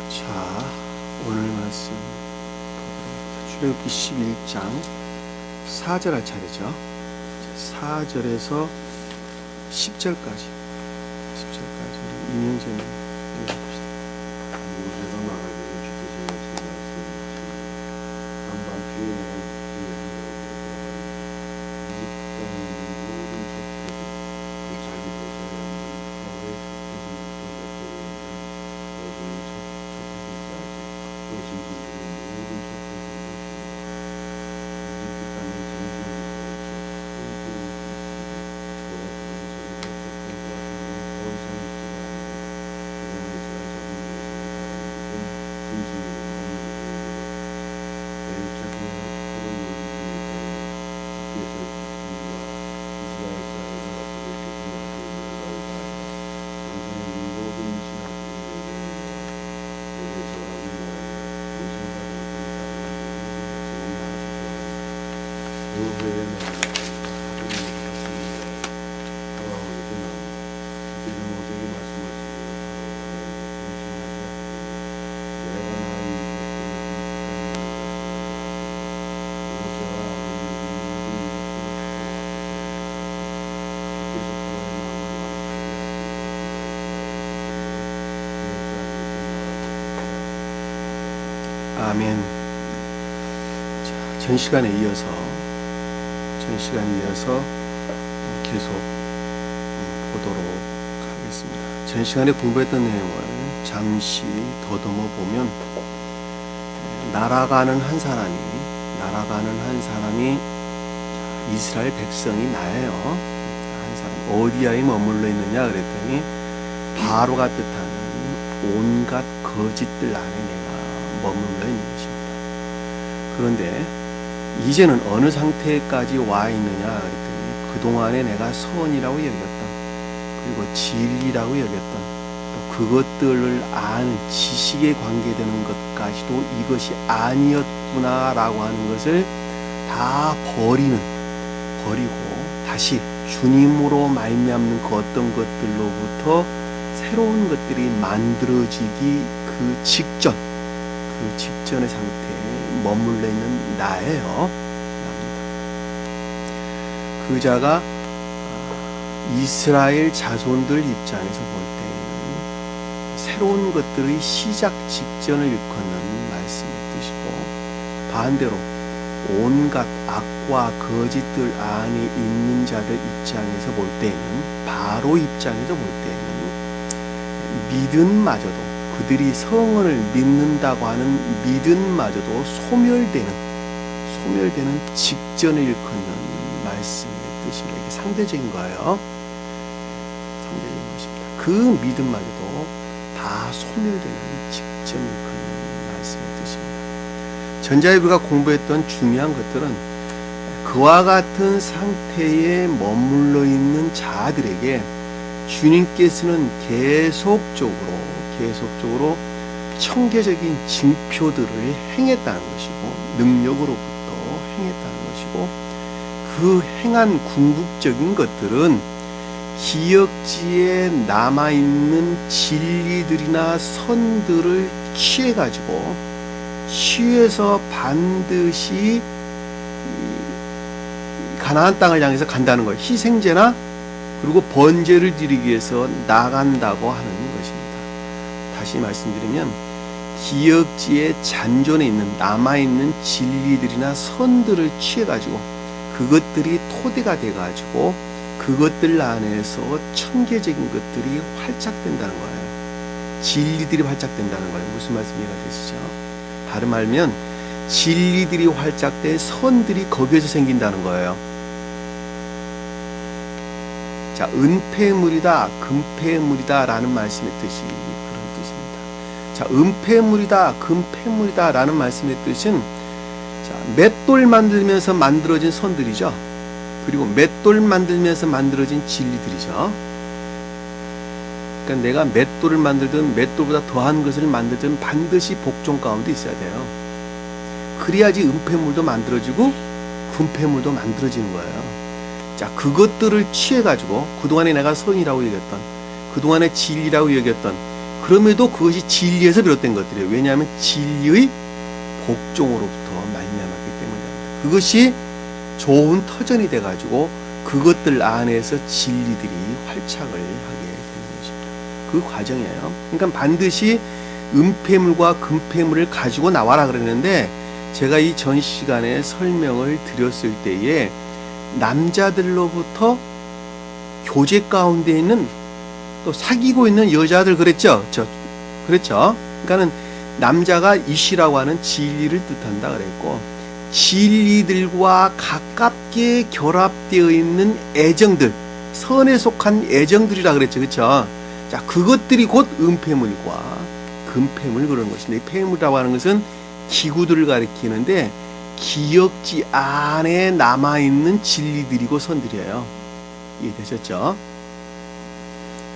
자, 오늘 말씀 출애굽기 11장 4절 할 차례죠. 4절에서 10절까지 이명재님 읽어봅시다. 모세가 말하기를 주께서 말씀하신 한밤중에 이집트 땅에 있는 모든 척들이 그 자기 보살에 있는 파라오의 아멘. 자, 전 시간에 이어서 계속 보도록 하겠습니다. 전 시간에 공부했던 내용을 잠시 더듬어 보면 날아가는 한 사람이 이스라엘 백성이 나예요. 한 사람 어디에 머물러 있느냐 그랬더니 바로가 뜻하는 온갖 거짓들 안에 내가 머물러 있는 것입니다. 그런데 이제는 어느 상태까지 와 있느냐 그랬더니 그동안에 내가 선이라고 여겼던 그리고 진리라고 여겼던 또 그것들을 아는 지식에 관계되는 것까지도 이것이 아니었구나라고 하는 것을 다 버리고 다시 주님으로 말미암는 그 어떤 것들로부터 새로운 것들이 만들어지기 그 직전의 상태에 머물러 있는 나예요. 그 자가 이스라엘 자손들 입장에서 볼 때에는 새로운 것들의 시작 직전을 일컫는 말씀의 뜻이고, 반대로 온갖 악과 거짓들 안에 있는 자들 입장에서 볼 때에는, 바로 입장에서 볼 때에는 믿음마저도, 그들이 성을 믿는다고 하는 믿음마저도 소멸되는 직전을 일컫는 말씀의 뜻입니다. 이게 상대적인 거예요. 상대적인 것입니다. 그 믿음마저도 다 소멸되는 직전을 일컫는 말씀의 뜻입니다. 전자일부가 공부했던 중요한 것들은 그와 같은 상태에 머물러 있는 자들에게 주님께서는 계속적으로 청계적인 징표들을 행했다는 것이고, 능력으로부터 행했다는 것이고, 그 행한 궁극적인 것들은 기억지에 남아있는 진리들이나 선들을 취해서 반드시 가나안 땅을 향해서 간다는 거예요. 희생제나 그리고 번제를 드리기 위해서 나간다고 하는 것입니다. 다시 말씀드리면 기억지에 잔존해 있는 남아있는 진리들이나 선들을 취해가지고 그것들이 토대가 돼가지고 그것들 안에서 천계적인 것들이 활착된다는 거예요. 진리들이 활착된다는 거예요. 무슨 말씀 이해가 되시죠? 다른 말하면 진리들이 활착돼 선들이 거기에서 생긴다는 거예요. 자, 은폐물이다, 금폐물이다 라는 말씀의 뜻이 그런 뜻입니다. 자, 은폐물이다, 금폐물이다 라는 말씀의 뜻은, 자, 맷돌 만들면서 만들어진 선들이죠. 그리고 맷돌 만들면서 만들어진 진리들이죠. 그러니까 내가 맷돌을 만들든 맷돌보다 더한 것을 만들든 반드시 복종 가운데 있어야 돼요. 그래야지 은폐물도 만들어지고 금폐물도 만들어지는 거예요. 자, 그것들을 취해가지고 그동안에 내가 선이라고 여겼던, 그동안에 진리라고 여겼던 그럼에도 그것이 진리에서 비롯된 것들이에요. 왜냐하면 진리의 복종으로부터 말미암았기 때문입니다. 그것이 좋은 터전이 돼가지고 그것들 안에서 진리들이 활착을 하게 되는 것입니다. 그 과정이에요. 그러니까 반드시 은폐물과 금폐물을 가지고 나와라 그랬는데, 제가 이 전 시간에 설명을 드렸을 때에 남자들로부터 교제 가운데 있는 또 사귀고 있는 여자들 그랬죠? 그랬죠? 그러니까는 남자가 이시라고 하는 진리를 뜻한다 그랬고, 진리들과 가깝게 결합되어 있는 애정들, 선에 속한 애정들이라 그랬죠. 그렇죠? 자, 그것들이 곧 은폐물과 금폐물 그런 것입니다. 이 폐물이라고 하는 것은 기구들을 가리키는데 기억지 안에 남아있는 진리들이고 선들이에요. 이해되셨죠?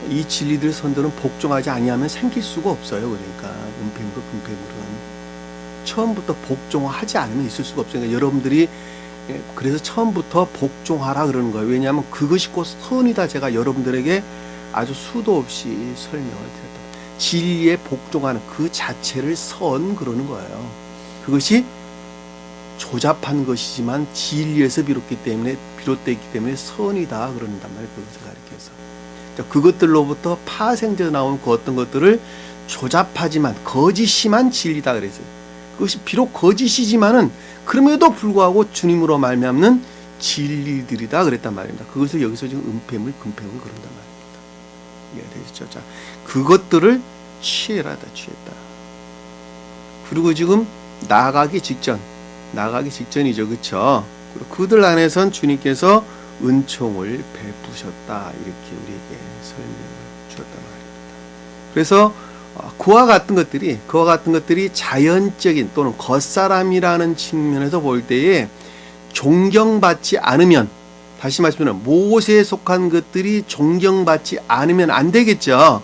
이 진리들 선들은 복종하지 아니하면 생길 수가 없어요. 그러니까 은폐물과 금폐물은 처음부터 복종하지 않으면 있을 수가 없어요. 그러니까 여러분들이 그래서 처음부터 복종하라 그러는 거예요. 왜냐하면 그것이 곧 선이다. 제가 여러분들에게 아주 수도 없이 설명을 드렸다. 진리에 복종하는 그 자체를 선 그러는 거예요. 그것이 조잡한 것이지만 진리에서 비롯되기 때문에 선이다 그런단 말이에요. 그것을 가리켜서. 그것들로부터 파생되어 나온 그 어떤 것들을 조잡하지만 거짓이만 진리다 그랬어요. 그것이 비록 거짓이지만은 그럼에도 불구하고 주님으로 말미암는 진리들이다 그랬단 말입니다. 그것을 여기서 지금 은폐물, 금폐물 그런단 말입니다. 이해가 되시죠? 자, 그것들을 취해라다 취했다. 그리고 지금 나가기 직전이죠, 그렇죠? 그리고 그들 안에선 주님께서 은총을 베푸셨다 이렇게 우리에게 설명을 주었단 말입니다. 그래서 그와 같은 것들이 자연적인 또는 겉사람이라는 측면에서 볼 때에 존경받지 않으면, 다시 말씀드리면 모세에 속한 것들이 존경받지 않으면 안 되겠죠.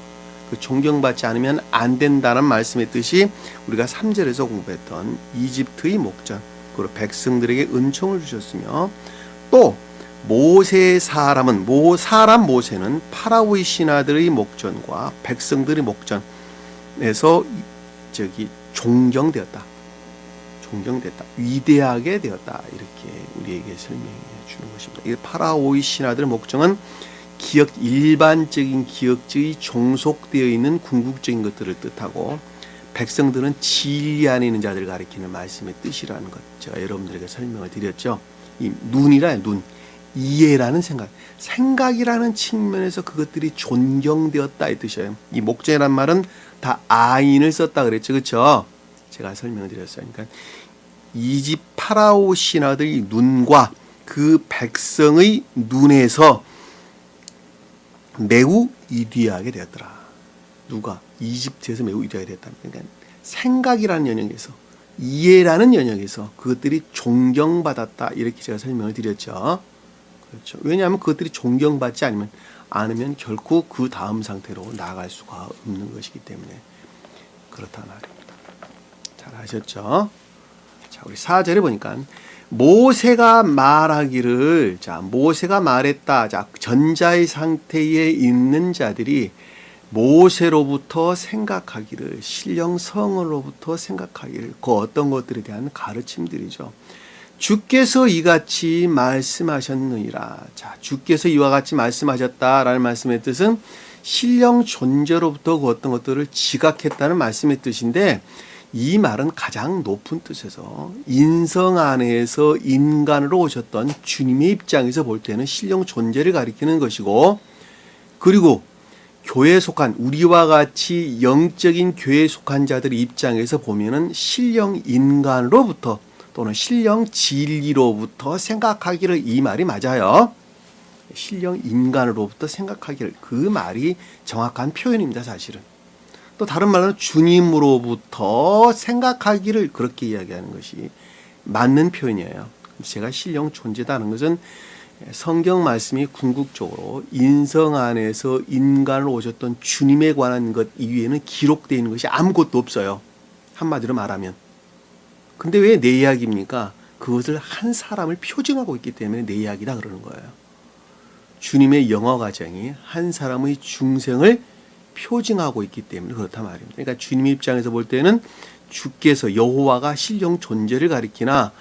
그 존경받지 않으면 안 된다는 말씀의 뜻이 우리가 3절에서 공부했던 이집트의 목전, 그리고 백성들에게 은총을 주셨으며, 또 모세의 사람은 모세는 파라오의 신하들의 목전과 백성들의 목전에서 존경되었다, 위대하게 되었다 이렇게 우리에게 설명해 주는 것입니다. 이 파라오의 신하들의 목전은 일반적인 기억지의 종속되어 있는 궁극적인 것들을 뜻하고, 백성들은 진리 안에 있는 자들을 가리키는 말씀의 뜻이라는 것 제가 여러분들에게 설명을 드렸죠. 이 눈, 이해라는 생각이라는 측면에서 그것들이 존경되었다 이 뜻이에요. 이 목전이란 말은 다 아인을 썼다 그랬죠, 그렇죠? 제가 설명을 드렸어요. 그러니까 이집 파라오 신하들의 눈과 그 백성의 눈에서 매우 위대하게 되었더라. 누가? 이집트에서 매우 위대하게 되었다. 그러니까 생각이라는 영역에서, 이해라는 영역에서 그것들이 존경받았다 이렇게 제가 설명을 드렸죠. 그렇죠. 왜냐하면 그것들이 존경받지 않으면 결코 그 다음 상태로 나아갈 수가 없는 것이기 때문에 그렇다 말입니다. 잘 아셨죠? 자, 우리 4절에 보니까 모세가 말했다. 자, 전자의 상태에 있는 자들이 모세로부터 생각하기를, 신령성으로부터 생각하기를, 그 어떤 것들에 대한 가르침들이죠. 주께서 이같이 말씀하셨느니라. 자, 주께서 이와 같이 말씀하셨다라는 말씀의 뜻은 신령 존재로부터 그 어떤 것들을 지각했다는 말씀의 뜻인데, 이 말은 가장 높은 뜻에서 인성 안에서 인간으로 오셨던 주님의 입장에서 볼 때는 신령 존재를 가리키는 것이고, 그리고 교회에 속한 우리와 같이 영적인 교회에 속한 자들의 입장에서 보면은 신령 인간으로부터 또는 신령 진리로부터 생각하기를, 이 말이 맞아요. 신령 인간으로부터 생각하기를, 그 말이 정확한 표현입니다. 사실은 또 다른 말로는 주님으로부터 생각하기를, 그렇게 이야기하는 것이 맞는 표현이에요. 제가 신령 존재다는 것은 성경 말씀이 궁극적으로 인성 안에서 인간으로 오셨던 주님에 관한 것 이외에는 기록되어 있는 것이 아무것도 없어요. 한마디로 말하면. 근데 왜 내 이야기입니까? 그것을 한 사람을 표징하고 있기 때문에 내 이야기다 그러는 거예요. 주님의 영어 과정이 한 사람의 중생을 표징하고 있기 때문에 그렇단 말입니다. 그러니까 주님 입장에서 볼 때는 주께서 여호와가 신령 존재를 가리키나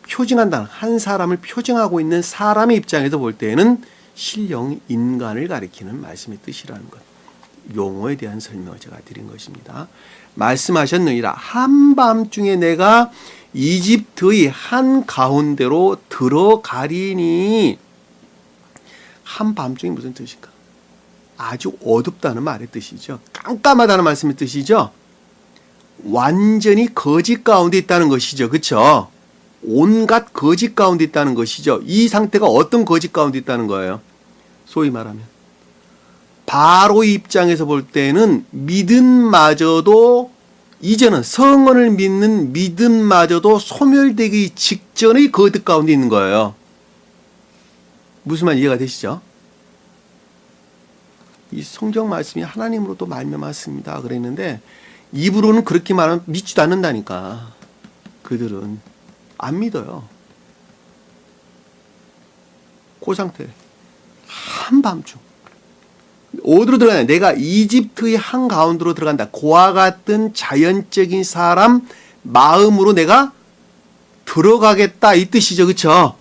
표징한다는 한 사람을 표징하고 있는 사람의 입장에서 볼 때는 신령 인간을 가리키는 말씀의 뜻이라는 것. 용어에 대한 설명을 제가 드린 것입니다. 말씀하셨느니라 한밤중에 내가 이집트의 한 가운데로 들어가리니. 한밤중이 무슨 뜻일까? 아주 어둡다는 말의 뜻이죠. 깜깜하다는 말씀의 뜻이죠. 완전히 거짓 가운데 있다는 것이죠. 그렇죠? 온갖 거짓 가운데 있다는 것이죠. 이 상태가 어떤 거짓 가운데 있다는 거예요? 소위 말하면 바로의 입장에서 볼 때는 믿음마저도 이제는 성언을 믿는 믿음마저도 소멸되기 직전의 거듭 가운데 있는 거예요. 무슨 말 이해가 되시죠? 이 성경 말씀이 하나님으로도 말씀입니다 그랬는데 입으로는 그렇게 말하면 믿지도 않는다니까. 그들은 안 믿어요. 그 상태. 한밤중. 어디로 들어가냐? 내가 이집트의 한가운데로 들어간다. 그와 같은 자연적인 사람 마음으로 내가 들어가겠다 이 뜻이죠. 그렇죠?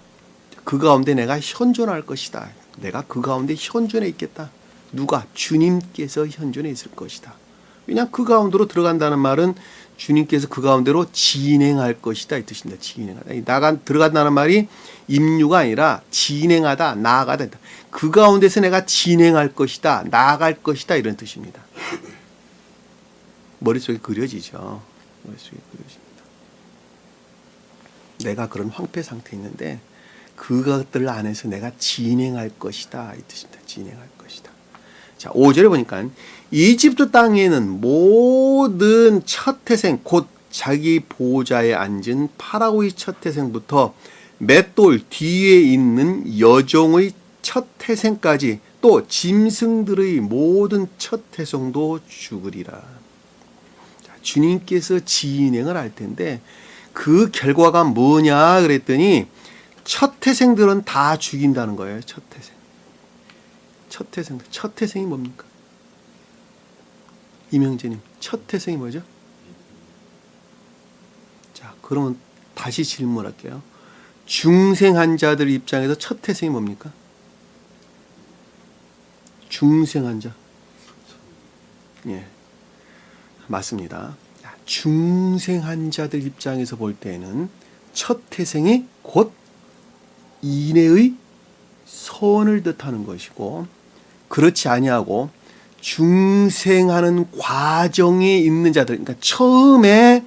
그 가운데 내가 현존할 것이다. 내가 그 가운데 현존해 있겠다. 누가? 주님께서 현존해 있을 것이다. 그냥 그 가운데로 들어간다는 말은 주님께서 그 가운데로 진행할 것이다 이 뜻입니다. 진행하다. 들어간다는 말이 임류가 아니라 진행하다, 나아가다. 그 가운데서 내가 진행할 것이다, 나아갈 것이다 이런 뜻입니다. 머릿속에 그려지죠. 머릿속에 그려집니다. 내가 그런 황폐 상태에 있는데 그것들 안에서 내가 진행할 것이다 이 뜻입니다. 진행할 것이다. 자, 5절에 보니까 이집트 땅에는 모든 첫 태생 곧 자기 보좌에 앉은 파라오의 첫 태생부터 맷돌 뒤에 있는 여종의 첫 태생까지 또 짐승들의 모든 첫 태생도 죽으리라. 자, 주님께서 진행을 할 텐데 그 결과가 뭐냐 그랬더니 첫 태생들은 다 죽인다는 거예요. 첫 태생. 첫 태생. 첫 태생이 뭡니까? 이명재님, 첫 태생이 뭐죠? 자, 그러면 다시 질문할게요. 중생한 자들 입장에서 첫 태생이 뭡니까? 중생한 자. 예, 맞습니다. 중생한 자들 입장에서 볼 때는 첫 태생이 곧 인애의 선을 뜻하는 것이고, 그렇지 아니하고 중생하는 과정에 있는 자들, 그러니까 처음에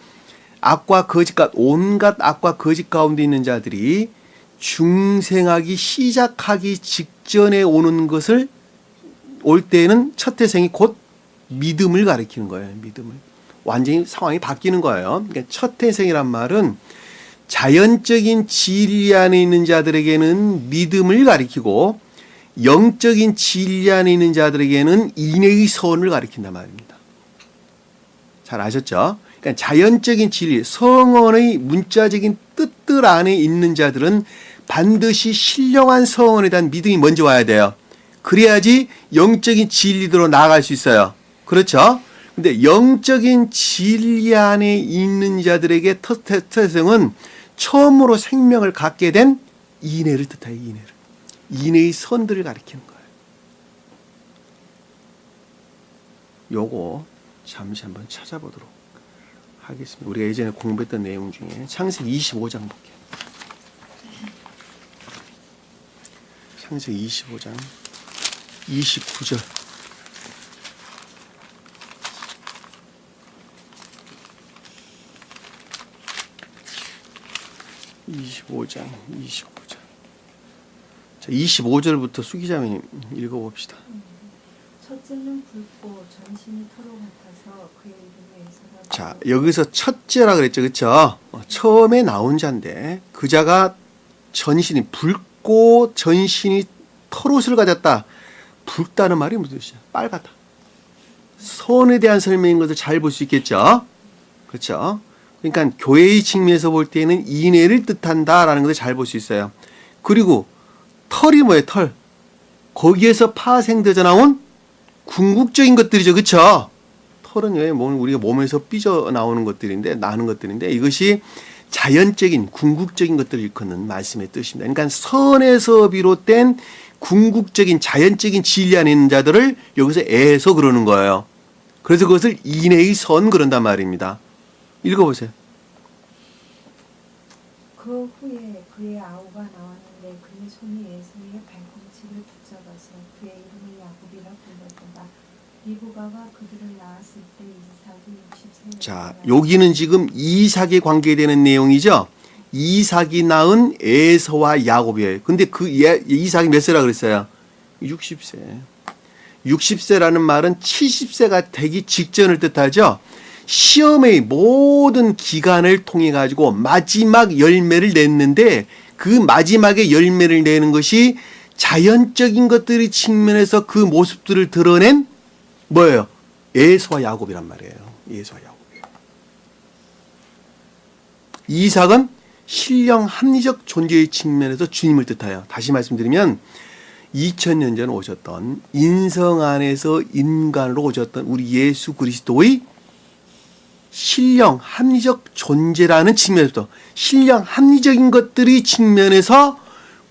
악과 거짓, 온갖 악과 거짓 가운데 있는 자들이 중생하기 시작하기 직전에 오는 것을 올 때에는 첫 태생이 곧 믿음을 가리키는 거예요. 믿음을. 완전히 상황이 바뀌는 거예요. 그러니까 첫 태생이란 말은 자연적인 진리 안에 있는 자들에게는 믿음을 가리키고 영적인 진리 안에 있는 자들에게는 인애의 선을 가리킨단 말입니다. 잘 아셨죠? 그러니까 자연적인 진리, 성언의 문자적인 뜻들 안에 있는 자들은 반드시 신령한 성언에 대한 믿음이 먼저 와야 돼요. 그래야지 영적인 진리대로 나아갈 수 있어요. 그렇죠? 근데 영적인 진리 안에 있는 자들에게 첫 태생은 처음으로 생명을 갖게 된 인애를 뜻해요. 인애를. 인애의 선들을 가리키는 거예요. 요거 잠시 한번 찾아보도록 하겠습니다. 우리가 예전에 공부했던 내용 중에 창세기 25장 볼게요. 창세기 25장 29절. 자, 25절부터 수기자매님 읽어봅시다. 첫째는 붉고 전신이 토로 같아서 그의 이름에 에서라. 자, 여기서 첫째라 그랬죠. 그렇죠? 처음에 나온 자인데 그 자가 전신이 붉고 전신이 털옷을 가졌다. 붉다는 말이 무슨 뜻이야? 빨갛다. 선에 대한 설명인 것을 잘 볼 수 있겠죠. 그렇죠? 그러니까 교회의 측면에서 볼 때는 인애를 뜻한다라는 것을 잘 볼 수 있어요. 그리고 털이 뭐예요? 털. 거기에서 파생되어 나온 궁극적인 것들이죠. 그쵸? 털은 왜 우리가 몸에서 삐져나오는 것들인데, 나는 것들인데, 이것이 자연적인, 궁극적인 것들을 일컫는 말씀의 뜻입니다. 그러니까 선에서 비롯된 궁극적인, 자연적인 진리 안에 있는 자들을 여기서 애서 그러는 거예요. 그래서 그것을 인애의 선 그런단 말입니다. 읽어보세요. 그 후에 그의 아우가 나왔는데 그의 손이 에서의 발꿈치를 붙잡아서 그의 이름을 야곱이라 불렀더라. 리브가가 그들을 낳았을 때 이삭이 60세. 자, 여기는 지금 이삭에 관계되는 내용이죠. 이삭이 낳은 에서와 야곱이에요. 근데 그 이삭이 몇 세라 그랬어요? 60세. 60세라는 말은 70세가 되기 직전을 뜻하죠. 시험의 모든 기간을 통해 가지고 마지막 열매를 냈는데 그 마지막에 열매를 내는 것이 자연적인 것들의 측면에서 그 모습들을 드러낸 뭐예요? 에서와 야곱이란 말이에요. 에서와 야곱이에요. 이삭은 신령 합리적 존재의 측면에서 주님을 뜻하여 다시 말씀드리면 2000년 전 오셨던 인성 안에서 인간으로 오셨던 우리 예수 그리스도의 신령 합리적 존재라는 측면에서 신령 합리적인 것들의 측면에서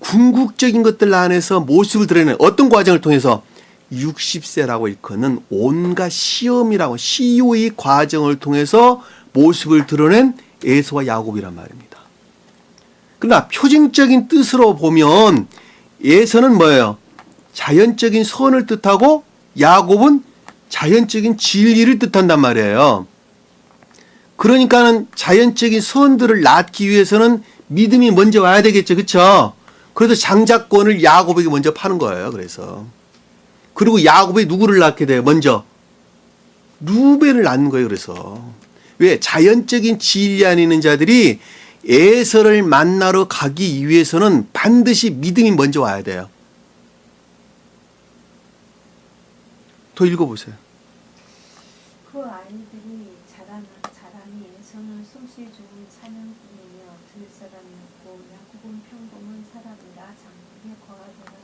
궁극적인 것들 안에서 모습을 드러내는 어떤 과정을 통해서 60세라고 일컫는 온갖 시험이라고 시효의 과정을 통해서 모습을 드러낸 에서와 야곱이란 말입니다. 그러나 표징적인 뜻으로 보면 에서는 뭐예요? 자연적인 선을 뜻하고 야곱은 자연적인 진리를 뜻한단 말이에요. 그러니까는 자연적인 선들을 낳기 위해서는 믿음이 먼저 와야 되겠죠. 그렇죠? 그래서 장자권을 야곱에게 먼저 파는 거예요. 그래서 그리고 야곱이 누구를 낳게 돼요? 먼저 루벤을 낳는 거예요. 그래서 왜? 자연적인 진리 안에 있는 자들이 에서를 만나러 가기 위해서는 반드시 믿음이 먼저 와야 돼요. 더 읽어보세요. 그 아이들이 자라니 에서는 솜씨 좋은 사냥꾼이며 들사람이었고 야곱은 평범한 사람이라 장국에 거하더라.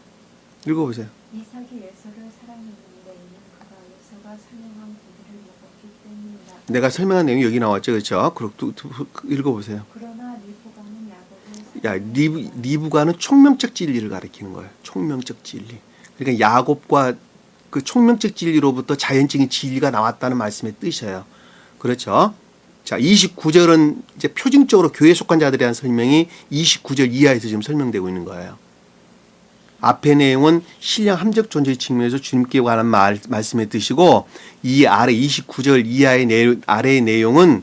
읽어보세요. 이삭이 에서를 사랑했는데 이는 그가 에서가 사냥한 고기를 먹었기 때문이라. 내가 설명한 내용이 여기 나왔죠. 그렇죠? 읽어보세요. 그러나 리브가는 야곱을 리브가는 총명적 진리를 가리키는 거예요. 총명적 진리. 그러니까 야곱과 그 총명적 진리로부터 자연적인 진리가 나왔다는 말씀의 뜻이에요. 그렇죠? 자, 29절은 이제 표징적으로 교회에 속한 자들에 대한 설명이 29절 이하에서 지금 설명되고 있는 거예요. 앞의 내용은 신령 함적 존재의 측면에서 주님께 관한 말씀의 뜻이고 이 아래 29절 이하의 아래의 내용은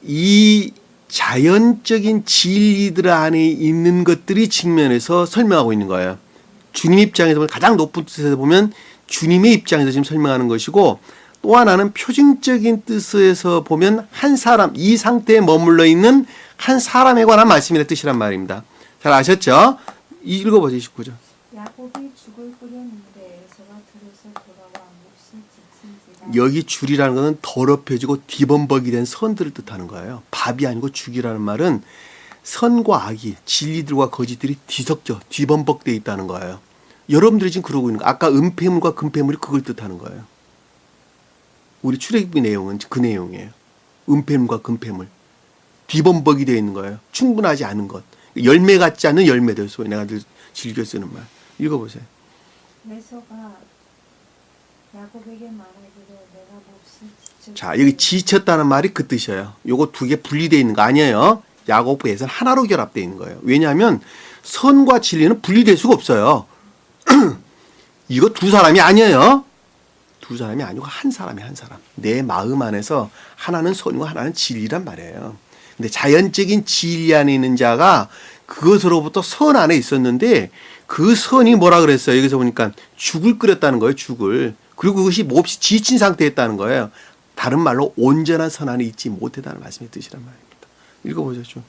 이 자연적인 진리들 안에 있는 것들이 측면에서 설명하고 있는 거예요. 주님 입장에서 보면 가장 높은 뜻에서 보면 주님의 입장에서 지금 설명하는 것이고 또 하나는 표징적인 뜻에서 보면 한 사람, 이 상태에 머물러 있는 한 사람에 관한 말씀이라는 뜻이란 말입니다. 잘 아셨죠? 읽어보세요. 29절. 야곱이 죽을 끓였는데 에서가 들에서 돌아와 몹시 지친지라. 여기 줄이라는 것은 더럽혀지고 뒤범벅이 된 선들을 뜻하는 거예요. 밥이 아니고 죽이라는 말은 선과 악이, 진리들과 거짓들이 뒤섞여 뒤범벅되어 있다는 거예요. 여러분들이 지금 그러고 있는 거. 아까 은폐물과 금폐물이 그걸 뜻하는 거예요. 우리 출애굽기 내용은 그 내용이에요. 은폐물과 금폐물. 뒤범벅이 되어 있는 거예요. 충분하지 않은 것. 열매 같지 않은 열매들. 소위 내가 늘 즐겨 쓰는 말. 읽어보세요. 에서가 야곱에게 말하기를 내가 몹시 지쳤다. 자, 여기 지쳤다는 말이 그 뜻이에요. 요거 두 개 분리되어 있는 거 아니에요. 야곱과 에서는 하나로 결합되어 있는 거예요. 왜냐하면 선과 진리는 분리될 수가 없어요. 이거 두 사람이 아니에요. 두 사람이 아니고 한 사람이 한 사람. 내 마음 안에서 하나는 선이고 하나는 진리란 말이에요. 근데 자연적인 진리 안에 있는 자가 그것으로부터 선 안에 있었는데 그 선이 뭐라 그랬어요? 여기서 보니까 죽을 끓였다는 거예요. 죽을. 그리고 그것이 몹시 지친 상태였다는 거예요. 다른 말로 온전한 선 안에 있지 못했다는 말씀의 뜻이란 말입니다. 읽어보죠. 좀.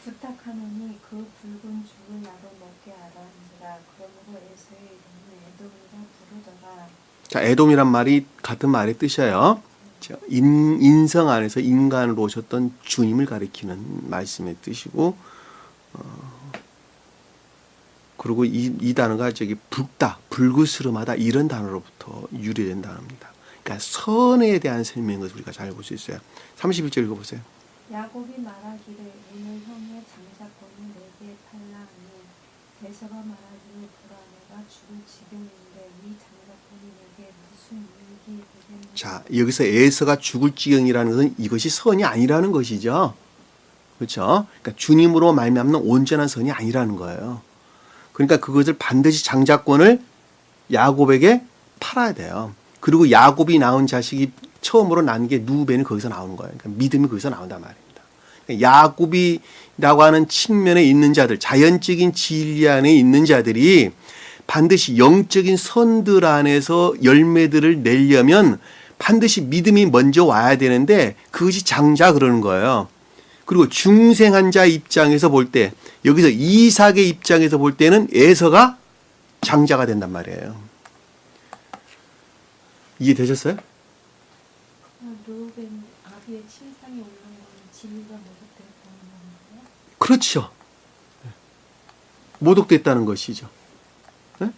부탁하노니 그 붉은 죽을 나로 먹게 하라 하니라. 그러므로 에서의 이름을 에돔이라 부르더라. 자, 에돔이란 말이 같은 말의 뜻이에요. 인성 안에서 인간으로 오셨던 주님을 가리키는 말씀의 뜻이고 그리고 이 단어가 붉다, 불그스름하다 이런 단어로부터 유래된 단어입니다. 그러니까 선에 대한 설명을 우리가 잘 볼 수 있어요. 31절 읽어보세요. 야곱이 말하기를 오늘 형의 장자권을 내게 팔라 하니 에서가 말하기를 보라 내가 죽을 지경인데 이 장자권이 내게 무슨 유익이 되겠느냐. 자, 여기서 에서가 죽을 지경이라는 것은 이것이 선이 아니라는 것이죠. 그렇죠? 그러니까 주님으로 말미암는 온전한 선이 아니라는 거예요. 그러니까 그것을 반드시 장자권을 야곱에게 팔아야 돼요. 그리고 야곱이 낳은 자식이 처음으로 난 게 누벤이 거기서 나오는 거예요. 그러니까 믿음이 거기서 나온단 말입니다. 그러니까 야곱이라고 하는 측면에 있는 자들, 자연적인 진리 안에 있는 자들이 반드시 영적인 선들 안에서 열매들을 내려면 반드시 믿음이 먼저 와야 되는데 그것이 장자 그러는 거예요. 그리고 중생한 자 입장에서 볼 때, 여기서 이삭의 입장에서 볼 때는 에서가 장자가 된단 말이에요. 이해되셨어요? 루벤 아비의 침상에 오른 거는 진리가 모독됐다는 건가요? 그렇죠. 모독됐다는 것이죠. 네?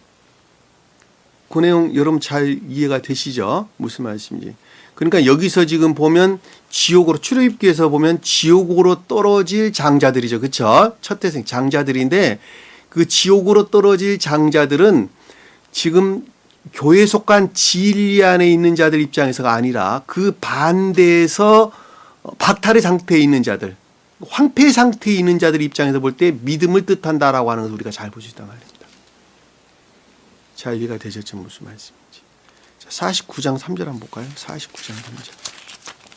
그 내용 여러분 잘 이해가 되시죠? 무슨 말씀인지. 그러니까 여기서 지금 보면 지옥으로 출애굽기에서 보면 지옥으로 떨어질 장자들이죠. 그렇죠? 첫 태생 장자들인데 그 지옥으로 떨어질 장자들은 지금 교회에 속한 진리 안에 있는 자들 입장에서가 아니라 그 반대에서 박탈의 상태에 있는 자들, 황폐 상태에 있는 자들 입장에서 볼 때 믿음을 뜻한다라고 하는 것을 우리가 잘 볼 수 있단 말입니다. 잘 이해가 되셨죠? 무슨 말씀인지. 자, 49장 3절 한번 볼까요? 49장 3절.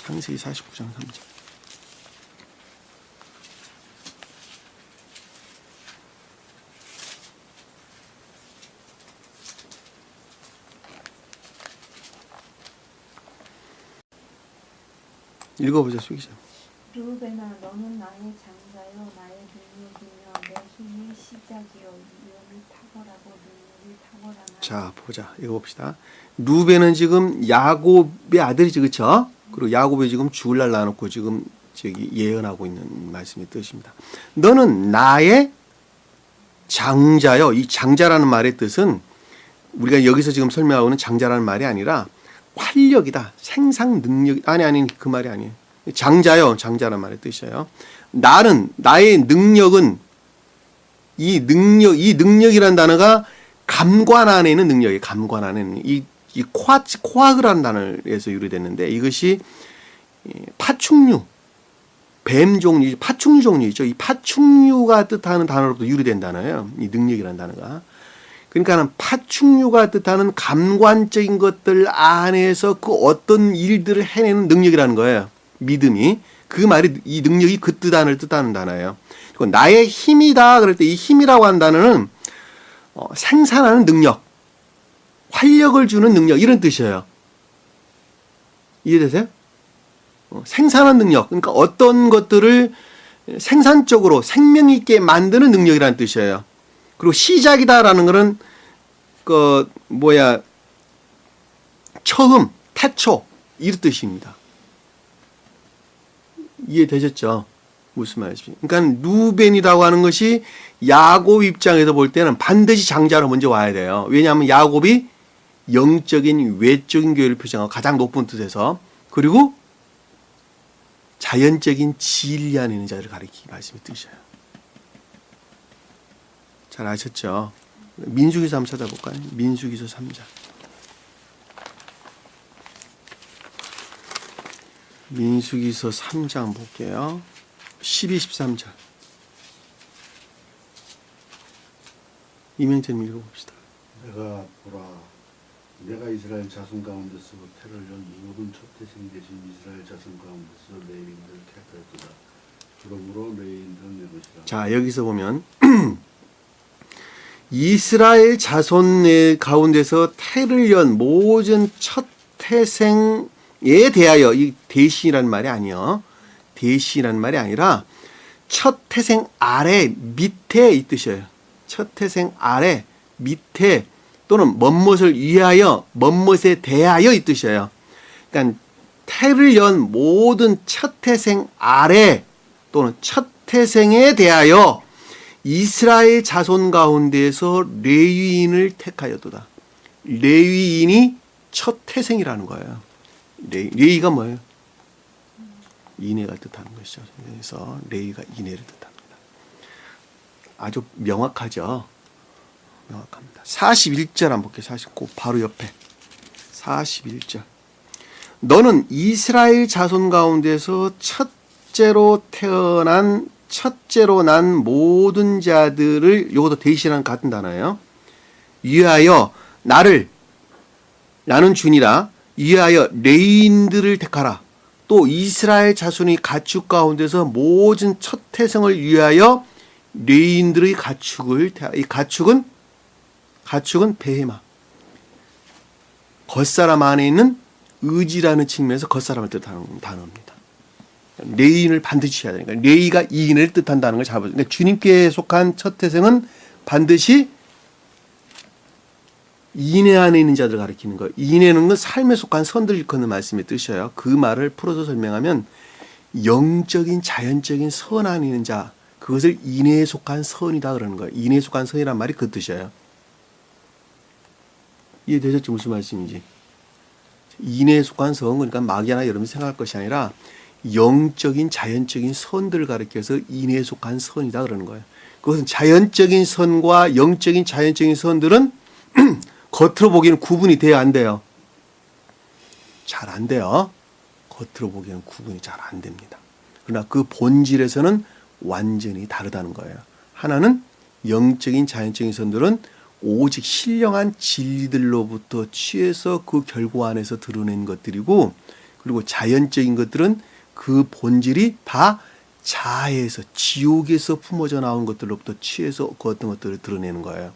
창세기 49장 3절. 읽어보자, 수기자. 루벤아 너는 나의 장자요 나의 능력이며 내 힘의 시작이요 위엄이 탁월하고 능력이 탁월하나. 자, 보자. 읽어봅시다. 루벤은 지금 야곱의 아들이죠, 그렇죠? 그리고 야곱이 지금 죽을 날 놔놓고 지금 예언하고 있는 말씀의 뜻입니다. 너는 나의 장자요. 이 장자라는 말의 뜻은 우리가 여기서 지금 설명하고는 장자라는 말이 아니라 활력이다. 생산 능력. 아니 그 말이 아니에요. 장자요. 장자라는 말의 뜻이에요. 나의 능력은 이 능력이라는 단어가 감관 안에 있는 능력이에요. 감관 안에 있는 이 코아그라는 단어에서 유래됐는데 이것이 파충류, 뱀 종류, 파충류 종류이죠. 이 파충류가 뜻하는 단어로부터 유래된 단어예요. 이 능력이라는 단어가. 그러니까 파충류가 뜻하는 감관적인 것들 안에서 그 어떤 일들을 해내는 능력이라는 거예요. 믿음이. 그 말이 이 능력이 그 뜻안을 뜻하는 단어예요. 그리고 나의 힘이다 그럴 때 이 힘이라고 한 단어는 생산하는 능력, 활력을 주는 능력 이런 뜻이에요. 이해되세요? 생산하는 능력. 그러니까 어떤 것들을 생산적으로 생명 있게 만드는 능력이라는 뜻이에요. 그리고 시작이다라는 것은 처음, 태초 이런 뜻입니다. 이해되셨죠? 무슨 말이지? 그러니까 루벤이라고 하는 것이 야곱 입장에서 볼 때는 반드시 장자로 먼저 와야 돼요. 왜냐하면 야곱이 영적인 외적인 교회를 표정하고 가장 높은 뜻에서 그리고 자연적인 진리 안에 있는 자를 가리키기 말씀의 뜻이에요. 잘 아셨죠? 민수기서 한번 찾아볼까요? 민수기서 3장. 민수기서 3장 볼게요. 12, 13절. 이명재님 읽어봅시다. 내가 보라 내가 이스라엘 자손 가운데서 태를 연 모든 첫태생 되신 이스라엘 자손 가운데서 레위인들을 택하였도다. 그러므로 레위인들은 내 것이라. 자, 여기서 보면 이스라엘 자손 가운데서 태를 연 모든 첫 태생에 대하여, 이 대신이라는 말이 아니요. 대신이라는 말이 아니라 첫 태생 아래 밑에 이 뜻이에요. 첫 태생 아래 밑에 또는 멋뭇을 위하여 멋뭇에 대하여 이 뜻이에요. 그러니까 태를 연 모든 첫 태생 아래 또는 첫 태생에 대하여 이스라엘 자손 가운데에서 레위인을 택하였도다. 레위인이 첫 태생이라는 거예요. 레위가 뭐예요? 인애가 뜻하는 것이죠. 그래서 레위가 인애를 뜻합니다. 아주 명확하죠. 명확합니다. 41절 한번 볼게요. 49 바로 옆에 41절. 너는 이스라엘 자손 가운데서 첫째로 난 모든 자들을, 이것도 대신한 같은 단어예요. 위하여 나는 주니라. 위하여 레위인들을 택하라. 또 이스라엘 자손이 가축 가운데서 모든 첫 태생을 위하여 레위인들의 가축을 택하라. 이 가축은 베헤마. 겉사람 안에 있는 의지라는 측면에서 겉사람을 뜻하는 단어입니다. 레위인을 반드시 해야 되니까 레위가 이인을 뜻한다는 걸 잡아요. 그러니까 주님께 속한 첫 태생은 반드시 인애 안에 있는 자들 가리키는 거예요. 인애는 건 삶에 속한 선들을 일컫는 말씀의 뜻이에요. 그 말을 풀어서 설명하면 영적인 자연적인 선 안에 있는 자, 그것을 인애에 속한 선이다 그러는 거예요. 인애에 속한 선이란 말이 그 뜻이에요. 이해되셨죠? 무슨 말씀인지. 인애에 속한 선, 그러니까 마귀나 여러분이 생각할 것이 아니라 영적인 자연적인 선들을 가리켜서 인애에 속한 선이다 그러는 거예요. 그것은 자연적인 선과 영적인 자연적인 선들은 겉으로 보기에는 구분이 돼야 안 돼요. 잘 안 돼요. 겉으로 보기에는 구분이 잘 안 됩니다. 그러나 그 본질에서는 완전히 다르다는 거예요. 하나는 영적인 자연적인 선들은 오직 신령한 진리들로부터 취해서 그 결과 안에서 드러낸 것들이고, 그리고 자연적인 것들은 그 본질이 다 자아에서, 지옥에서 품어져 나온 것들로부터 취해서 그 어떤 것들을 드러내는 거예요.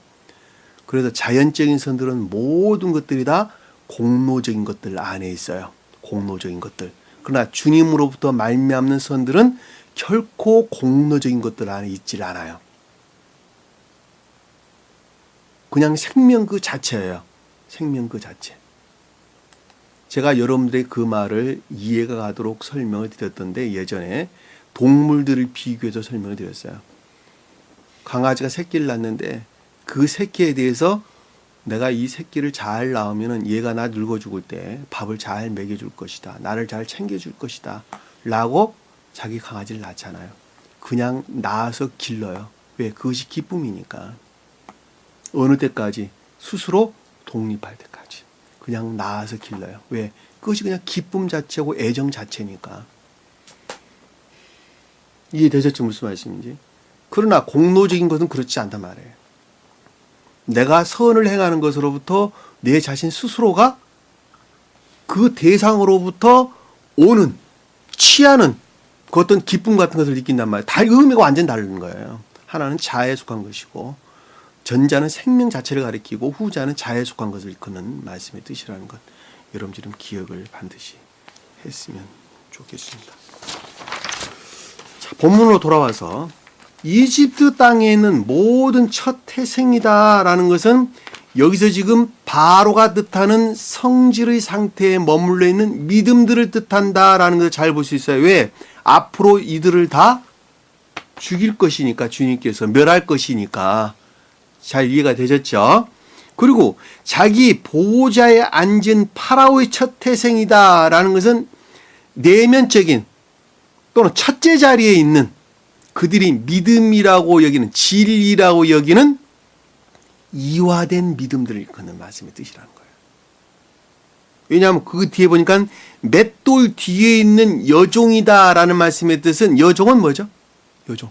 그래서 자연적인 선들은 모든 것들이 다 공로적인 것들 안에 있어요. 공로적인 것들. 그러나 주님으로부터 말미암는 선들은 결코 공로적인 것들 안에 있질 않아요. 그냥 생명 그 자체예요. 생명 그 자체. 제가 여러분들의 그 말을 이해가 가도록 설명을 드렸던데, 예전에 동물들을 비교해서 설명을 드렸어요. 강아지가 새끼를 낳는데 그 새끼에 대해서 내가 이 새끼를 잘 낳으면 얘가 나 늙어 죽을 때 밥을 잘 먹여줄 것이다. 나를 잘 챙겨줄 것이다. 라고 자기 강아지를 낳잖아요. 그냥 낳아서 길러요. 왜? 그것이 기쁨이니까. 어느 때까지? 스스로 독립할 때까지. 그냥 낳아서 길러요. 왜? 그것이 그냥 기쁨 자체고 애정 자체니까. 이해되셨죠? 무슨 말씀인지? 그러나 공로적인 것은 그렇지 않단 말이에요. 내가 선을 행하는 것으로부터 내 자신 스스로가 그 대상으로부터 오는, 취하는 그 어떤 기쁨 같은 것을 느낀단 말이에요. 다 의미가 완전 다른 거예요. 하나는 자아에 속한 것이고, 전자는 생명 자체를 가리키고, 후자는 자아에 속한 것을 일컫는 말씀의 뜻이라는 것, 여러분들이 좀 기억을 반드시 했으면 좋겠습니다. 자, 본문으로 돌아와서 이집트 땅에 있는 모든 첫 태생이다라는 것은 여기서 지금 바로가 뜻하는 성질의 상태에 머물러 있는 믿음들을 뜻한다라는 것을 잘 볼 수 있어요. 왜? 앞으로 이들을 다 죽일 것이니까, 주님께서 멸할 것이니까. 잘 이해가 되셨죠? 그리고 자기 보호자에 앉은 파라오의 첫 태생이다라는 것은 내면적인 또는 첫째 자리에 있는 그들이 믿음이라고 여기는, 진리라고 여기는 이화된 믿음들을 일컫는 말씀의 뜻이라는 거예요. 왜냐하면 그 뒤에 보니까 맷돌 뒤에 있는 여종이다라는 말씀의 뜻은, 여종은 뭐죠? 여종.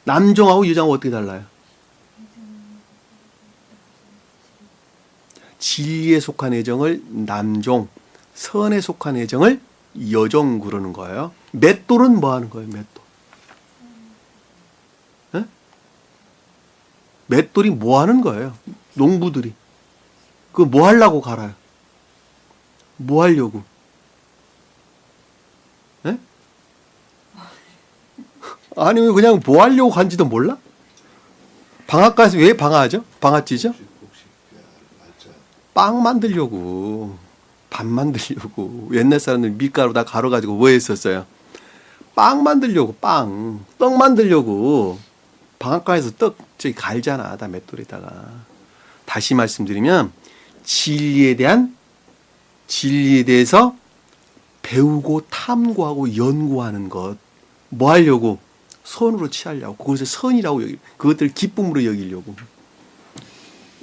남종하고 여종하고 어떻게 달라요? 진리에 속한 애정을 남종, 선에 속한 애정을 여종 그러는 거예요. 맷돌은 뭐 하는 거예요? 맷돌. 에? 맷돌이 뭐 하는 거예요? 농부들이. 그거 뭐 하려고 갈아요? 뭐 하려고? 에? 아니, 그냥 뭐 하려고 간지도 몰라? 방앗간에서 왜 방아하죠? 방아찌죠? 빵 만들려고, 밥 만들려고. 옛날 사람들 밀가루 다 갈아가지고 뭐 했었어요? 빵 만들려고, 빵. 떡 만들려고. 방앗간에서 떡 저기 갈잖아. 다 맷돌에다가. 다시 말씀드리면 진리에 대해서 배우고 탐구하고 연구하는 것. 뭐 하려고? 선으로 취하려고. 그것을 선이라고 그것들을 기쁨으로 여기려고.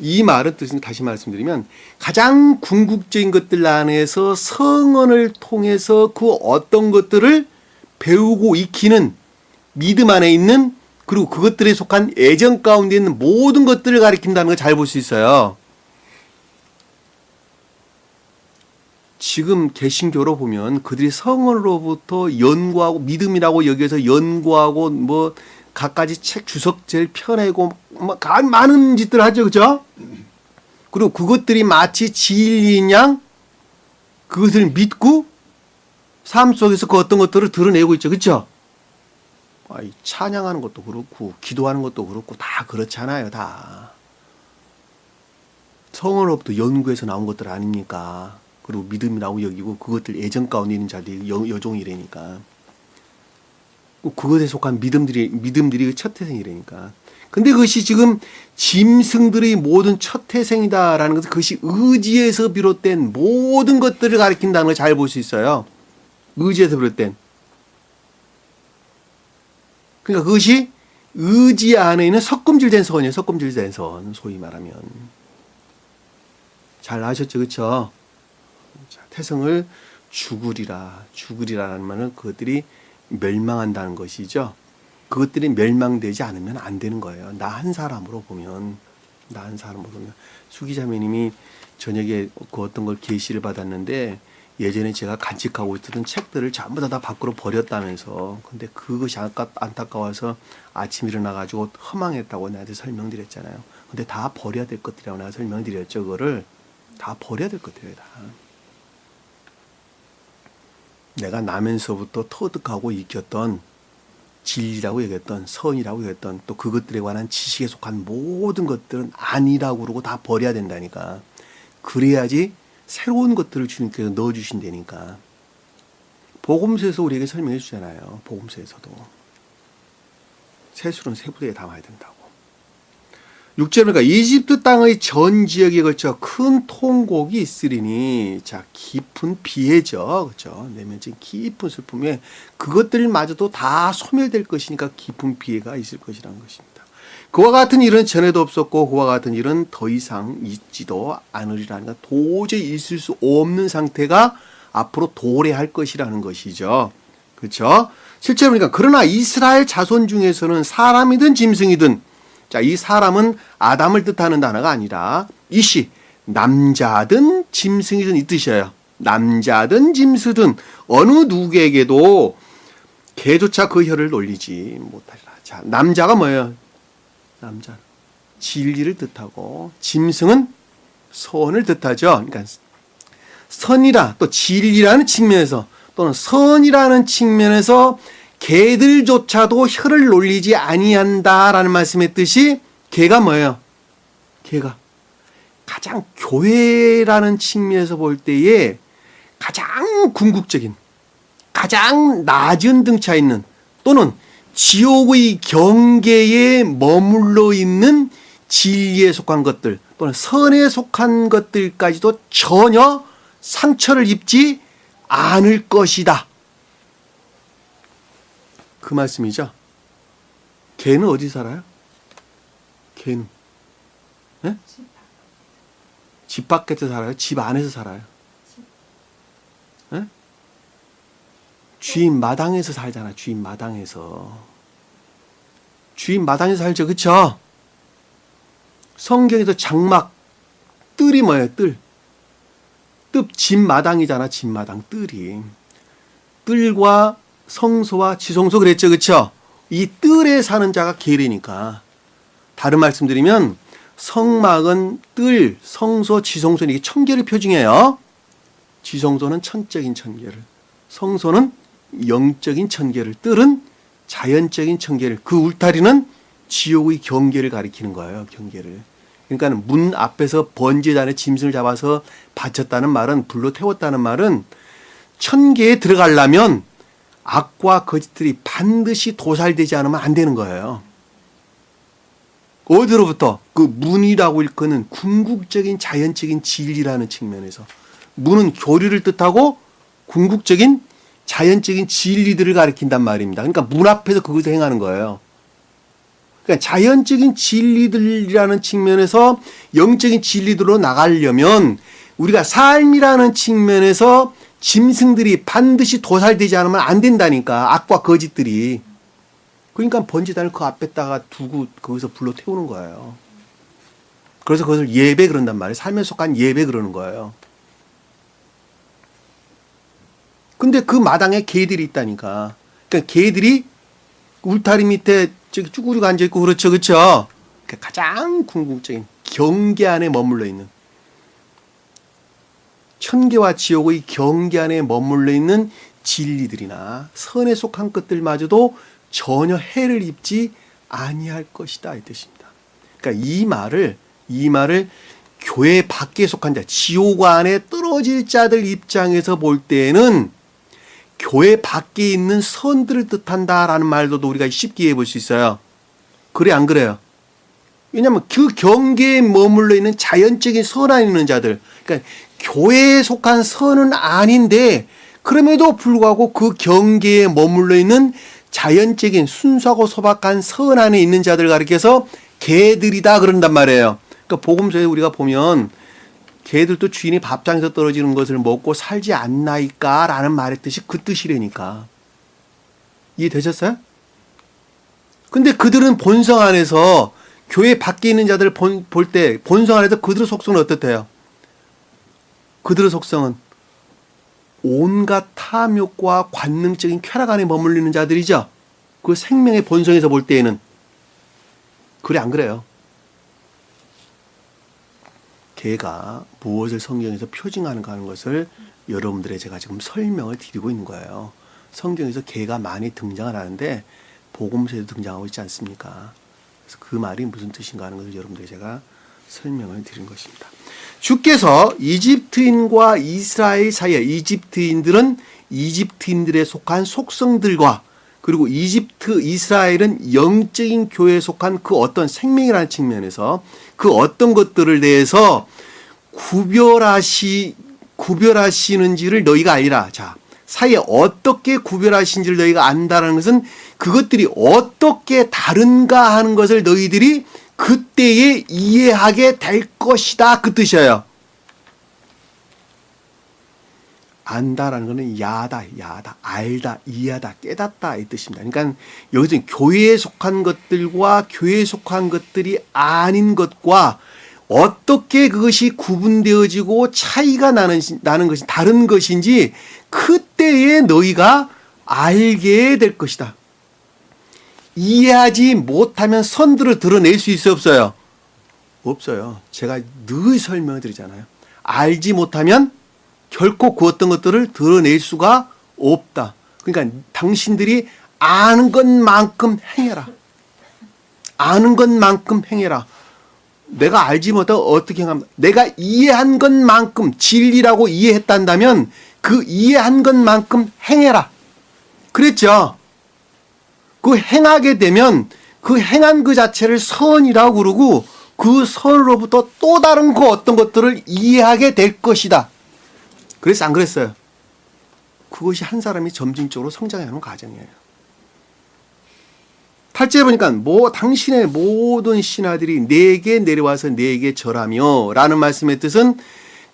이 말은 뜻은 다시 말씀드리면 가장 궁극적인 것들 안에서 성언을 통해서 그 어떤 것들을 배우고 익히는 믿음 안에 있는 그리고 그것들에 속한 애정 가운데 있는 모든 것들을 가리킨다는 걸 잘 볼 수 있어요. 지금 개신교로 보면 그들이 성언으로부터 연구하고 믿음이라고 여기서 연구하고 뭐 갖가지 책 주석제를 펴내고 많은 짓들 하죠. 그죠? 그리고 그것들이 마치 진리인 양 그것을 믿고 삶 속에서 그 어떤 것들을 드러내고 있죠. 그렇죠? 찬양하는 것도 그렇고 기도하는 것도 그렇고 다 그렇잖아요. 다. 성언으로부터 연구해서 나온 것들 아닙니까? 그리고 믿음이라고 여기고 그것들 애정 가운데 있는 자들이 여종이라니까. 그것에 속한 믿음들이 첫 태생이라니까. 근데 그것이 지금 짐승들의 모든 첫 태생이다라는 것은 그것이 의지에서 비롯된 모든 것들을 가리킨다는 걸 잘 볼 수 있어요. 의지에서 비롯된. 그러니까 그것이 의지 안에 있는 섞음질된 선이에요. 섞음질된 선. 소위 말하면. 잘 아셨죠? 그렇죠? 태성을 죽으리라는 말은 그것들이 멸망한다는 것이죠. 그것들이 멸망되지 않으면 안 되는 거예요. 나 한 사람으로 보면 수기자매님이 저녁에 그 어떤 걸 계시를 받았는데 예전에 제가 간직하고 있던 책들을 전부 다 밖으로 버렸다면서. 근데 그것이 안타까워서 아침 일어나가지고 허망했다고 나한테 설명드렸잖아요. 근데 다 버려야 될 것들이라고 내가 설명드렸죠. 그거를 다 버려야 될 것들이에요. 다. 내가 나면서부터 터득하고 익혔던 진리라고 얘기했던 선이라고 얘기했던 또 그것들에 관한 지식에 속한 모든 것들은 아니라고 그러고 다 버려야 된다니까. 그래야지 새로운 것들을 주님께서 넣어주신다니까. 복음서에서 우리에게 설명해 주잖아요. 복음서에서도. 새술은 새 부대에 담아야 된다고. 6절이니까 이집트 땅의 전 지역에 걸쳐 큰 통곡이 있으리니. 자, 깊은 비애죠. 그렇죠? 내면적인 깊은 슬픔에 그것들마저도 다 소멸될 것이니까 깊은 비애가 있을 것이라는 것입니다. 그와 같은 일은 전에도 없었고 그와 같은 일은 더 이상 있지도 않으리라는 것. 도저히 있을 수 없는 상태가 앞으로 도래할 것이라는 것이죠. 그렇죠? 실제로 보니까 그러나 이스라엘 자손 중에서는 사람이든 짐승이든, 자, 이 사람은 아담을 뜻하는 단어가 아니라 이씨, 남자든 짐승이든 이 뜻이에요. 남자든 짐승이든 어느 누구에게도 개조차 그 혀를 놀리지 못하리라. 자, 남자가 뭐예요? 남자. 진리를 뜻하고 짐승은 선을 뜻하죠. 그러니까 선이라 또 진리라는 측면에서 또는 선이라는 측면에서 개들조차도 혀를 놀리지 아니한다라는 말씀의 뜻이 개가 뭐예요? 개가 가장 교회라는 측면에서 볼 때에 가장 궁극적인 가장 낮은 등차 있는 또는 지옥의 경계에 머물러 있는 진리에 속한 것들 또는 선에 속한 것들까지도 전혀 상처를 입지 않을 것이다. 그 말씀이죠. 개는 어디 살아요? 개는 네? 집 밖에서 살아요? 집 안에서 살아요? 네? 주인 마당에서 살잖아. 주인 마당에서 살죠. 그쵸? 성경에서 장막 뜰이 뭐예요? 뜰 집 마당이잖아. 집 마당 뜰이 뜰과 성소와 지성소 그랬죠. 그쵸? 이 뜰에 사는 자가 계리니까. 다른 말씀드리면 성막은 뜰, 성소, 지성소는 이게 천계를 표징해요. 지성소는 천적인 천계를, 성소는 영적인 천계를, 뜰은 자연적인 천계를, 그 울타리는 지옥의 경계를 가리키는 거예요. 경계를. 그러니까 문 앞에서 번제단에 짐승을 잡아서 바쳤다는 말은, 불로 태웠다는 말은 천계에 들어가려면 악과 거짓들이 반드시 도살되지 않으면 안 되는 거예요. 어디로부터? 그 문이라고 일컫는 궁극적인 자연적인 진리라는 측면에서. 문은 교리를 뜻하고 궁극적인 자연적인 진리들을 가리킨단 말입니다. 그러니까 문 앞에서 그것을 행하는 거예요. 그러니까 자연적인 진리들이라는 측면에서 영적인 진리들로 나가려면 우리가 삶이라는 측면에서 짐승들이 반드시 도살되지 않으면 안 된다니까. 악과 거짓들이. 그러니까 번제단을 그 앞에다가 두고 거기서 불러 태우는 거예요. 그래서 그것을 예배 그런단 말이에요. 삶에 속한 예배 그러는 거예요. 근데 그 마당에 개들이 있다니까. 그러니까 개들이 울타리 밑에 저기 쭈구리가 앉아있고, 그렇죠. 그러니까 가장 궁극적인 경계 안에 머물러 있는, 천계와 지옥의 경계 안에 머물러 있는 진리들이나 선에 속한 것들마저도 전혀 해를 입지 아니할 것이다 이 뜻입니다. 그러니까 이 말을 교회 밖에 속한 자, 지옥 안에 떨어질 자들 입장에서 볼 때에는 교회 밖에 있는 선들을 뜻한다라는 말도 우리가 쉽게 해볼 수 있어요. 그래 안 그래요? 왜냐하면 그 경계에 머물러 있는 자연적인 선 안에 있는 자들, 그러니까 교회에 속한 선은 아닌데 그럼에도 불구하고 그 경계에 머물러 있는 자연적인 순수하고 소박한 선 안에 있는 자들 가리켜서 개들이다 그런단 말이에요. 그러니까 복음서에 우리가 보면 개들도 주인이 밥상에서 떨어지는 것을 먹고 살지 않나이까 라는 말의 뜻이 그 뜻이라니까. 이해되셨어요? 근데 그들은 본성 안에서, 교회 밖에 있는 자들을 볼 때 본성 안에서 그들의 속성은 어떻대요? 그들의 속성은 온갖 탐욕과 관능적인 쾌락 안에 머물리는 자들이죠. 그 생명의 본성에서 볼 때에는. 그래 안 그래요? 개가 무엇을 성경에서 표징하는가 하는 것을 여러분들의 제가 지금 설명을 드리고 있는 거예요. 성경에서 개가 많이 등장을 하는데 복음서에도 등장하고 있지 않습니까? 그래서 그 말이 무슨 뜻인가 하는 것을 여러분들에게 제가 설명을 드린 것입니다. 주께서 이집트인과 이스라엘 사이에, 이집트인들은 이집트인들에 속한 속성들과, 그리고 이스라엘은 영적인 교회에 속한 그 어떤 생명이라는 측면에서 그 어떤 것들을 대해서 구별하시는지를 너희가 알리라. 자, 사이에 어떻게 구별하시는지를 너희가 안다는 것은 그것들이 어떻게 다른가 하는 것을 너희들이 그때에 이해하게 될 것이다 그 뜻이에요. 안다라는 것은 야다, 알다, 이해하다, 깨닫다 이 뜻입니다. 그러니까 여기서 교회에 속한 것들과 교회에 속한 것들이 아닌 것과 어떻게 그것이 구분되어지고 차이가 나는 것이 다른 것인지 그때에 너희가 알게 될 것이다. 이해하지 못하면 선들을 드러낼 수 있어요, 없어요? 없어요. 제가 늘 설명을 드리잖아요. 알지 못하면 결코 그 어떤 것들을 드러낼 수가 없다. 그러니까 당신들이 아는 것만큼 행해라. 아는 것만큼 행해라. 내가 알지 못하고 어떻게 행하면, 내가 이해한 것만큼 진리라고 이해했단다면 그 이해한 것만큼 행해라. 그랬죠? 그 행하게 되면 그 행한 그 자체를 선이라고 그러고 그 선으로부터 또 다른 그 어떤 것들을 이해하게 될 것이다. 그래서 안 그랬어요? 그것이 한 사람이 점진적으로 성장하는 과정이에요. 8절에 보니까 당신의 모든 신하들이 내게 내려와서 내게 절하며 라는 말씀의 뜻은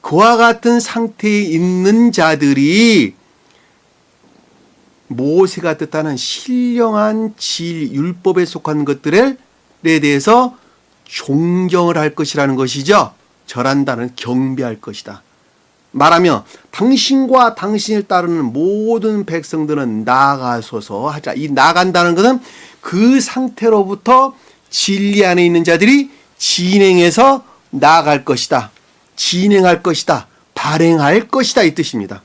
그와 같은 상태에 있는 자들이 모세가 뜻하는 신령한 율법에 속한 것들에 대해서 존경을 할 것이라는 것이죠. 절한다는 경배할 것이다. 말하며 당신과 당신을 따르는 모든 백성들은 나아가소서 하자. 이 나간다는 것은 그 상태로부터 진리 안에 있는 자들이 진행해서 나아갈 것이다. 진행할 것이다. 발행할 것이다 이 뜻입니다.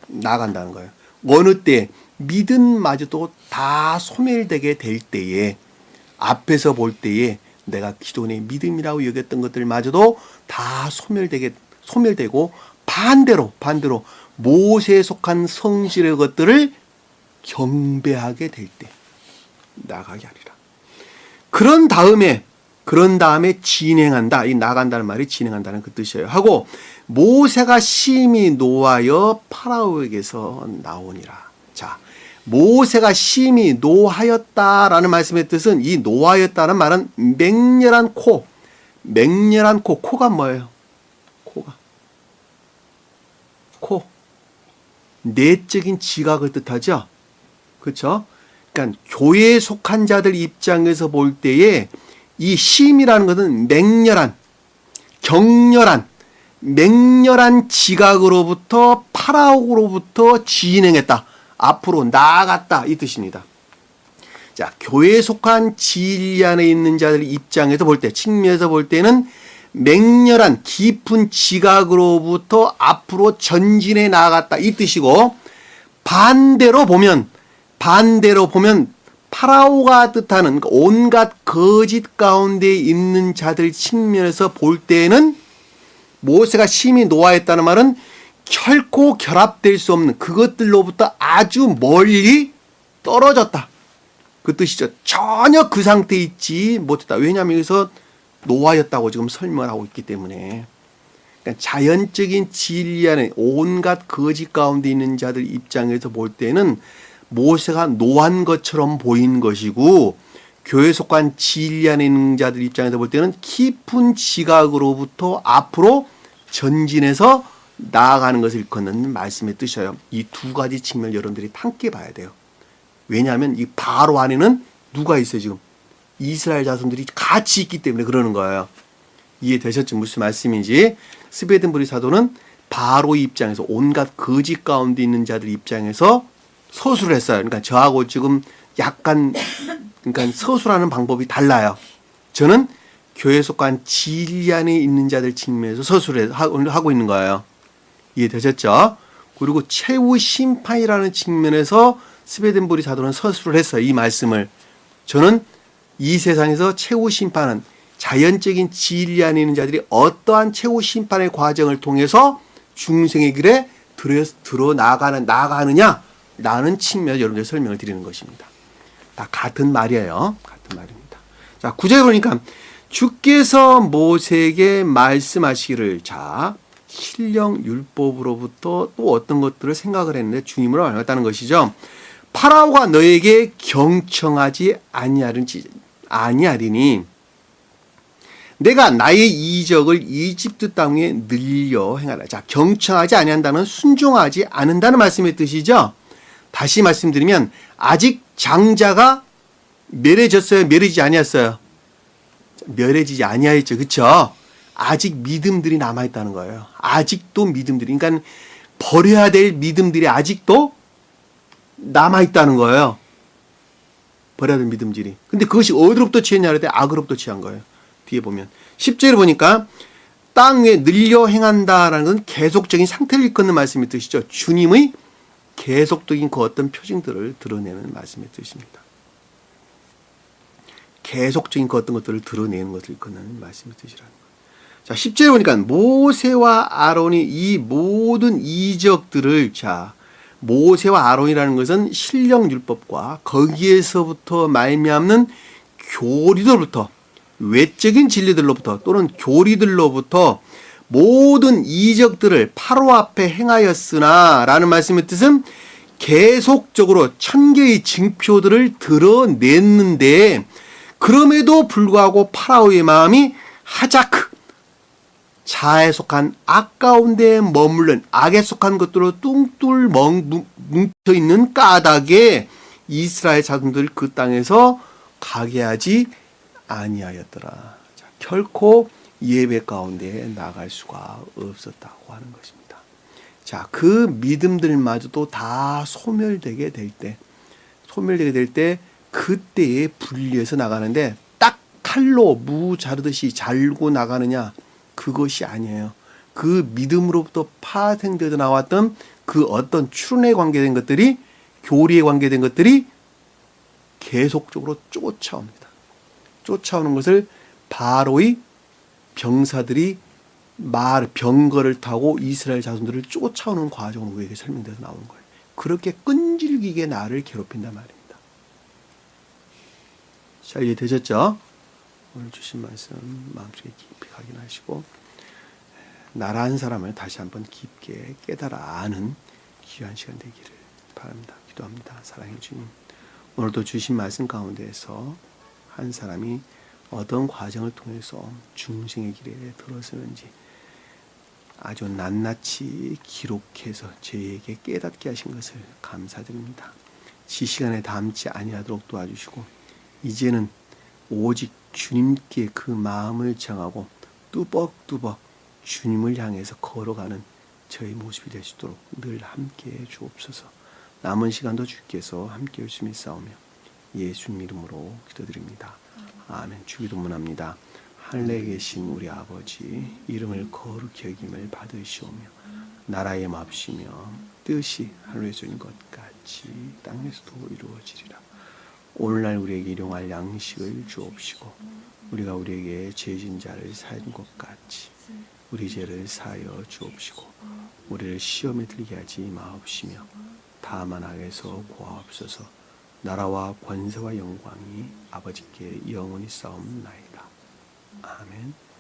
나아간다는 거예요. 어느 때 믿음마저도 다 소멸되게 될 때에, 앞에서 볼 때에 내가 기존의 믿음이라고 여겼던 것들마저도 다 소멸되고 반대로 모세에 속한 성질의 것들을 경배하게 될 때 나가게 하리라. 그런 다음에 그런 다음에 진행한다. 이 나간다는 말이 진행한다는 그 뜻이에요. 하고 모세가 심히 노하여 파라오에게서 나오니라. 자, 모세가 심히 노하였다라는 말씀의 뜻은 이 노하였다는 말은 맹렬한 코, 맹렬한 코, 코가 뭐예요? 코가 코, 내적인 지각을 뜻하죠. 그렇죠? 그러니까 교회에 속한 자들 입장에서 볼 때에 이 심이라는 것은 맹렬한, 격렬한, 맹렬한 지각으로부터 파라오로부터 진행했다. 앞으로 나아갔다. 이 뜻입니다. 자, 교회에 속한 진리 안에 있는 자들 입장에서 볼 때, 측면에서 볼 때는 맹렬한 깊은 지각으로부터 앞으로 전진해 나아갔다. 이 뜻이고, 반대로 보면 파라오가 뜻하는 온갖 거짓 가운데 있는 자들 측면에서 볼 때에는 모세가 심히 노하였다는 말은 결코 결합될 수 없는 그것들로부터 아주 멀리 떨어졌다. 그 뜻이죠. 전혀 그 상태에 있지 못했다. 왜냐하면 여기서 노하였다고 지금 설명을 하고 있기 때문에. 그러니까 자연적인 진리 안에 온갖 거짓 가운데 있는 자들 입장에서 볼 때는 모세가 노한 것처럼 보인 것이고, 교회 속한 진리 안에 있는 자들 입장에서 볼 때는 깊은 지각으로부터 앞으로 전진해서 나아가는 것을 일컫는 말씀의 뜻이에요. 이 두 가지 측면을 여러분들이 함께 봐야 돼요. 왜냐하면 이 바로 안에는 누가 있어요 지금? 이스라엘 자손들이 같이 있기 때문에 그러는 거예요. 이해되셨죠? 무슨 말씀인지. 스베덴부리 사도는 바로 입장에서 온갖 거짓 가운데 있는 자들 입장에서 서술을 했어요. 그러니까 저하고 지금 약간 그러니까 서술하는 방법이 달라요. 저는 교회 속한 진리 안에 있는 자들 측면에서 서술을 하고 있는 거예요. 이해되셨죠? 그리고 최후 심판이라는 측면에서 스베덴부리 사도는 서술을 했어요. 이 말씀을. 저는 이 세상에서 최후 심판은 자연적인 진리 안에 있는 자들이 어떠한 최후 심판의 과정을 통해서 중생의 길에 들어 나가느냐 라는 측면에서 여러분들 설명을 드리는 것입니다. 다 같은 말이에요. 같은 말입니다. 자, 9절에 보니까 주께서 모세에게 말씀하시기를, 자, 신령 율법으로부터 또 어떤 것들을 생각을 했는데 주님으로 알았다는 것이죠. 파라오가 너에게 경청하지 아니하리니 내가 나의 이적을 이집트 땅에 늘려 행하라. 자, 경청하지 아니한다는 순종하지 않는다는 말씀의 뜻이죠. 다시 말씀드리면 아직 장자가 멸해졌어요? 멸해지지 아니었어요? 멸해지지 아니하였죠. 그렇죠? 아직 믿음들이 남아있다는 거예요. 아직도 믿음들이, 그러니까 버려야 될 믿음들이 아직도 남아있다는 거예요. 버려야 될 믿음들이. 근데 그것이 어디로부터 취했냐 할 때 악으로부터 취한 거예요. 뒤에 보면 10절에 보니까 땅 위에 늘려 행한다라는 건 계속적인 상태를 일컫는 말씀의 뜻이죠. 주님의 계속적인 그 어떤 표징들을 드러내는 말씀의 뜻입니다. 계속적인 그 어떤 것들을 드러내는 것을 일컫는 말씀의 뜻이라는 거예요. 자, 10절에 보니까 모세와 아론이 이 모든 이적들을, 자, 모세와 아론이라는 것은 신령율법과 거기에서부터 말미암는 교리들로부터, 외적인 진리들로부터 또는 교리들로부터 모든 이적들을 바로 앞에 행하였으나 라는 말씀의 뜻은 계속적으로 천개의 징표들을 드러냈는데, 그럼에도 불구하고 파라오의 마음이 하자크, 자아에 속한 악 가운데 머물른 악에 속한 것들로 뚱뚱 뭉쳐있는 까닭에 이스라엘 자손들 그 땅에서 가게 하지 아니하였더라. 자, 결코 예배 가운데 나갈 수가 없었다고 하는 것입니다. 자, 그 믿음들마저도 다 소멸되게 될 때 그때에 분리해서 나가는데 딱 칼로 무 자르듯이 잘고 나가느냐, 그것이 아니에요. 그 믿음으로부터 파생되어 나왔던 그 어떤 출현에 관계된 것들이, 교리에 관계된 것들이 계속적으로 쫓아옵니다. 쫓아오는 것을 바로의 병사들이 병거를 타고 이스라엘 자손들을 쫓아오는 과정으로 우리에게 설명돼서 나오는 거예요. 그렇게 끈질기게 나를 괴롭힌단 말입니다. 자, 이해되셨죠? 오늘 주신 말씀 마음속에 깊이 각인하시고 나라는 사람을 다시 한번 깊게 깨달아 아는 귀한 시간 되기를 바랍니다. 기도합니다. 사랑해 주님, 오늘도 주신 말씀 가운데에서 한 사람이 어떤 과정을 통해서 중생의 길에 들어서는지 아주 낱낱이 기록해서 저희에게 깨닫게 하신 것을 감사드립니다. 시시간에 담지 아니하도록 도와주시고 이제는 오직 주님께 그 마음을 정하고 뚜벅뚜벅 주님을 향해서 걸어가는 저희 모습이 될 수 있도록 늘 함께해 주옵소서. 남은 시간도 주께서 함께해 주심이 싸우며 예수님 이름으로 기도드립니다. 아멘. 주기도문합니다. 하늘에 계신 우리 아버지, 이름을 거룩히 여김을 받으시오며 나라의 맙시며 뜻이 하늘에서 이룬 것 같이 땅에서도 이루어지리라. 오늘날 우리에게 일용할 양식을 주옵시고 우리가 우리에게 죄진 자를 사하는 것 같이 우리 죄를 사하여 주옵시고 우리를 시험에 들게 하지 마옵시며 다만 악에서 구하옵소서. 나라와 권세와 영광이 아버지께 영원히 싸움나이다. 아멘.